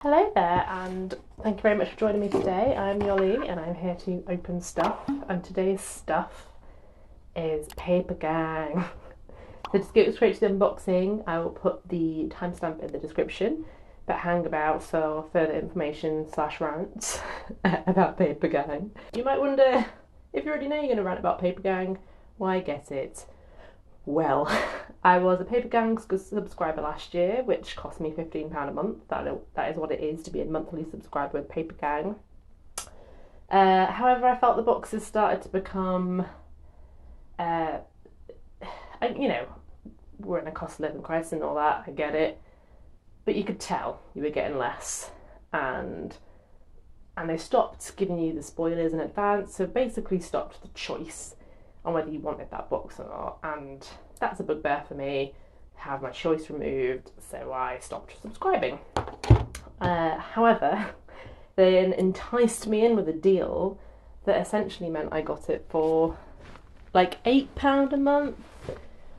Hello there, and thank you very much for joining me today. I'm Yoli and I'm here to open stuff, and today's stuff is Papergang. So just go straight to the unboxing. I will put the timestamp in the description, but hang about for further information / rants about Papergang. You might wonder, if you already know you're going to rant about Papergang, why get it? Well, I was a Papergang subscriber last year, which cost me £15 a month. That is what it is to be a monthly subscriber with Papergang. However, I felt the boxes started to become, we're in a cost of living crisis and all that, I get it. But you could tell you were getting less. And they stopped giving you the spoilers in advance, so basically stopped the choice on whether you wanted that box or not, and that's a bugbear for me, have my choice removed, so I stopped subscribing. However, they enticed me in with a deal that essentially meant I got it for like £8 a month,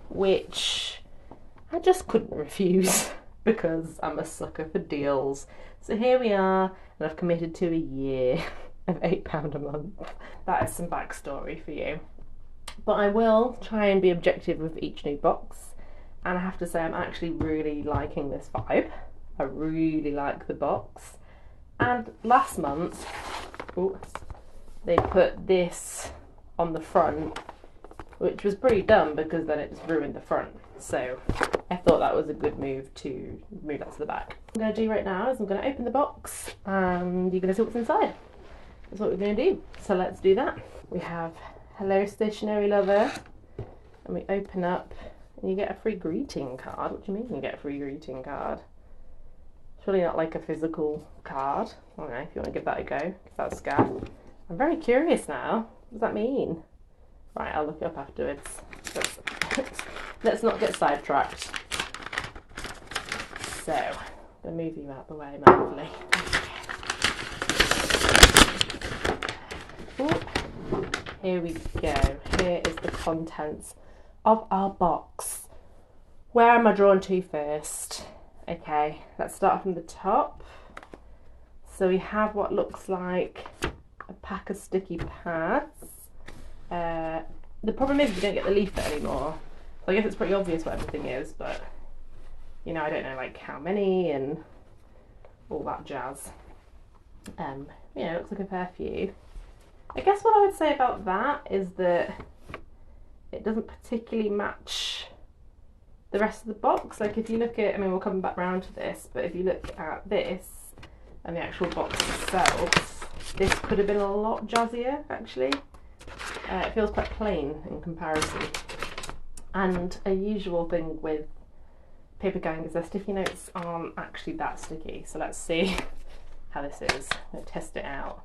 which I just couldn't refuse because I'm a sucker for deals. So here we are, and I've committed to a year of £8 a month. That is some backstory for you. But I will try and be objective with each new box, and I have to say I'm actually really liking this vibe. I really like the box. And last month, they put this on the front, which was pretty dumb because then it just ruined the front. So I thought that was a good move to move that to the back. What I'm going to do right now is I'm going to open the box and you're going to see what's inside. That's what we're going to do. So let's do that. We have Hello Stationery Lover, and we open up and you get a free greeting card. What do you mean you get a free greeting card? Surely not like a physical card. I don't know, if you want to give that a go, give that a scan. I'm very curious now. What does that mean? Right, I'll look it up afterwards. Let's not get sidetracked. So, I'm going to move you out the way, my lovely. Here we go. Here is the contents of our box. Where am I drawn to first? Okay, let's start from the top. So we have what looks like a pack of sticky pads. The problem is we don't get the leaflet anymore. So I guess it's pretty obvious what everything is, but I don't know like how many and all that jazz. It looks like a fair few. I guess what I would say about that is that it doesn't particularly match the rest of the box. Like if you look at, we'll come back round to this, but if you look at this and the actual box itself, this could have been a lot jazzier actually. It feels quite plain in comparison. And a usual thing with Papergang is their sticky notes aren't actually that sticky. So let's see how this is. I'm going to test it out.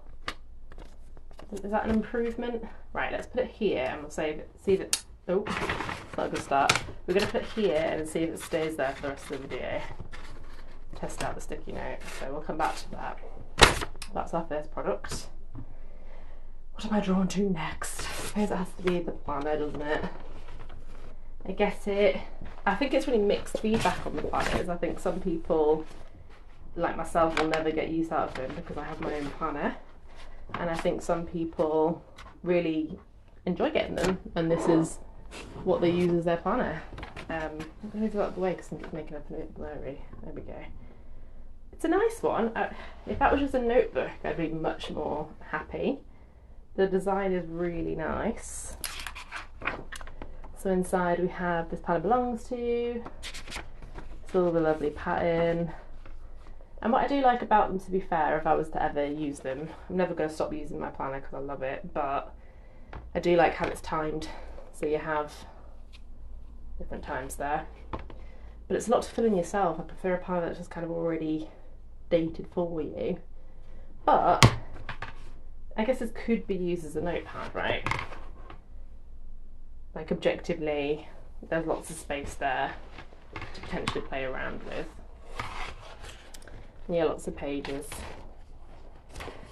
Is that an improvement? Right, let's put it here and we'll see if it, oh, it's not a good start. We're going to put it here and see if it stays there for the rest of the video. Test out the sticky note, so we'll come back to that. That's our first product. What am I drawn to next? I suppose it has to be the planner, doesn't it? I think it's really mixed feedback on the planners. I think some people, like myself, will never get use out of them because I have my own planner. And I think some people really enjoy getting them, and this is what they use as their planner. I'm going to move it out of the way because I'm just making it a bit blurry. There we go. It's a nice one. If that was just a notebook, I'd be much more happy. The design is really nice. So inside we have this planner belongs to. It's all the lovely pattern. And what I do like about them, to be fair, if I was to ever use them, I'm never going to stop using my planner because I love it, but I do like how it's timed, so you have different times there. But it's a lot to fill in yourself. I prefer a planner that's just kind of already dated for you. But I guess this could be used as a notepad, right? Like objectively, there's lots of space there to potentially play around with. Yeah, lots of pages.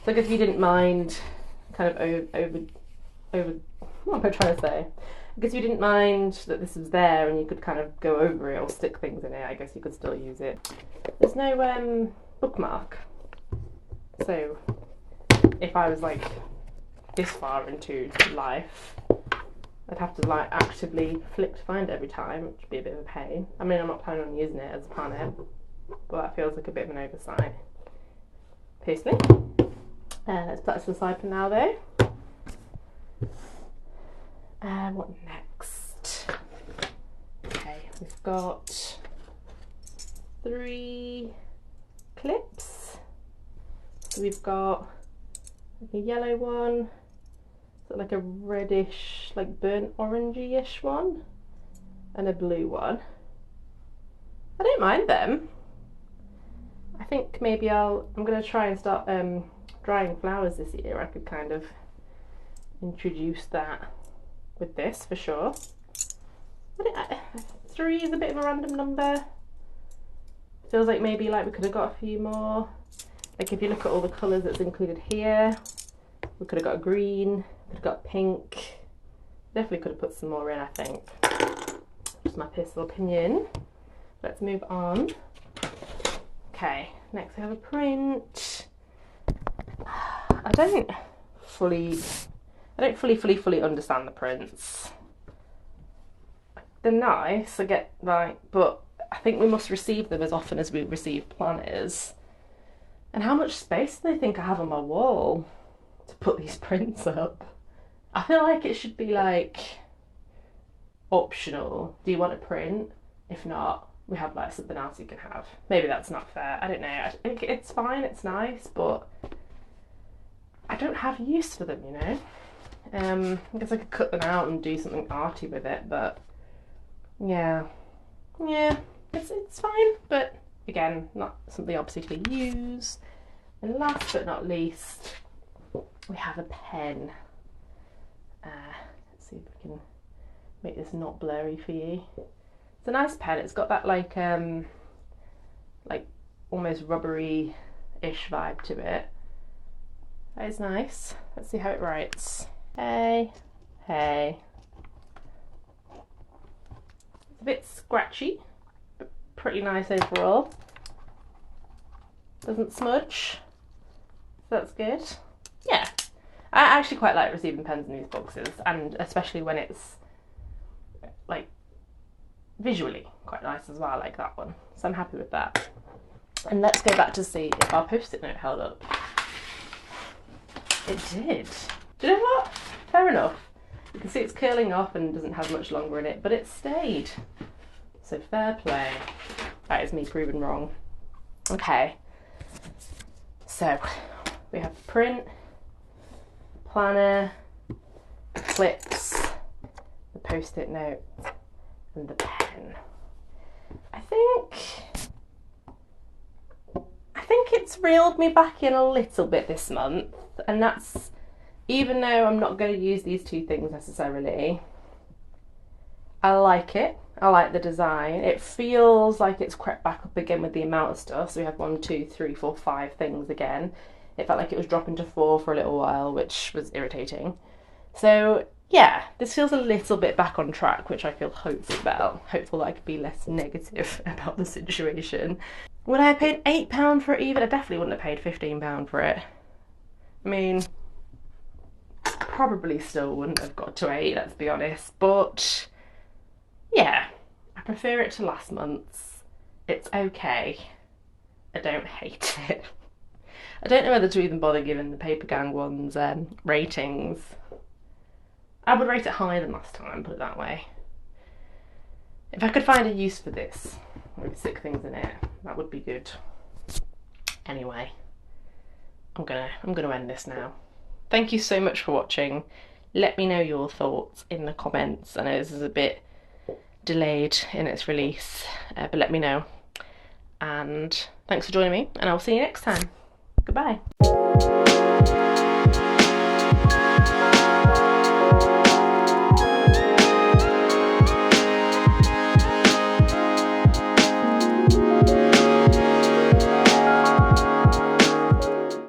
So I guess if you didn't mind kind of over what am I trying to say? I guess if you didn't mind that this was there and you could kind of go over it or stick things in it, I guess you could still use it. There's no bookmark. So if I was like this far into life, I'd have to like actively flick to find it every time, which would be a bit of a pain. I mean, I'm not planning on using it as a planner, but that feels like a bit of an oversight, personally. Let's put this aside for now, though. What next? Okay, we've got 3 clips. So we've got like a yellow one, so like a reddish, like burnt orangey-ish one, and a blue one. I don't mind them. I think maybe I'm going to try and start drying flowers this year. I could kind of introduce that with this for sure. 3 is a bit of a random number. Feels like maybe like we could have got a few more. Like if you look at all the colours that's included here, we could have got a green, we could have got pink. Definitely could have put some more in, I think. Just my personal opinion. Let's move on. Okay, next we have a print. I don't fully understand the prints. They're nice, I get like, but I think we must receive them as often as we receive planners. And how much space do they think I have on my wall to put these prints up? I feel like it should be like optional. Do you want a print? If not, we have like something else you can have. Maybe that's not fair. I don't know. I think it's fine, it's nice, but I don't have use for them, you know? I guess I could cut them out and do something arty with it, but yeah, it's fine, but again, not something obviously to use. And last but not least, we have a pen. Let's see if we can make this not blurry for you. It's a nice pen. It's got that like almost rubbery-ish vibe to it. That is nice. Let's see how it writes. Hey. It's a bit scratchy, but pretty nice overall. Doesn't smudge, so that's good. Yeah, I actually quite like receiving pens in these boxes, and especially when it's like visually quite nice as well. I like that one, so I'm happy with that. And let's go back to see if our post-it note held up. It did. Do you know what? Fair enough. You can see it's curling off and doesn't have much longer in it, but it stayed. So fair play. That is me proven wrong. Okay. So we have the print, planner, the clips, the post-it note, and the pen. I think it's reeled me back in a little bit this month, and that's even though I'm not going to use these 2 things necessarily. I like it. I like the design. It feels like it's crept back up again with the amount of stuff. So we have 1, 2, 3, 4, 5 things again. It felt like it was dropping to 4 for a little while, which was irritating. So yeah, this feels a little bit back on track, which I feel hopeful about. Hopeful that I could be less negative about the situation. Would I have paid £8 for it even? I definitely wouldn't have paid £15 for it. I mean, probably still wouldn't have got to 8, let's be honest, but yeah, I prefer it to last month's. It's okay. I don't hate it. I don't know whether to even bother giving the Papergang ones ratings. I would rate it higher than last time, put it that way. If I could find a use for this, maybe stick things in it, that would be good. Anyway, I'm gonna end this now. Thank you so much for watching. Let me know your thoughts in the comments. I know this is a bit delayed in its release, but let me know. And thanks for joining me, and I'll see you next time. Goodbye.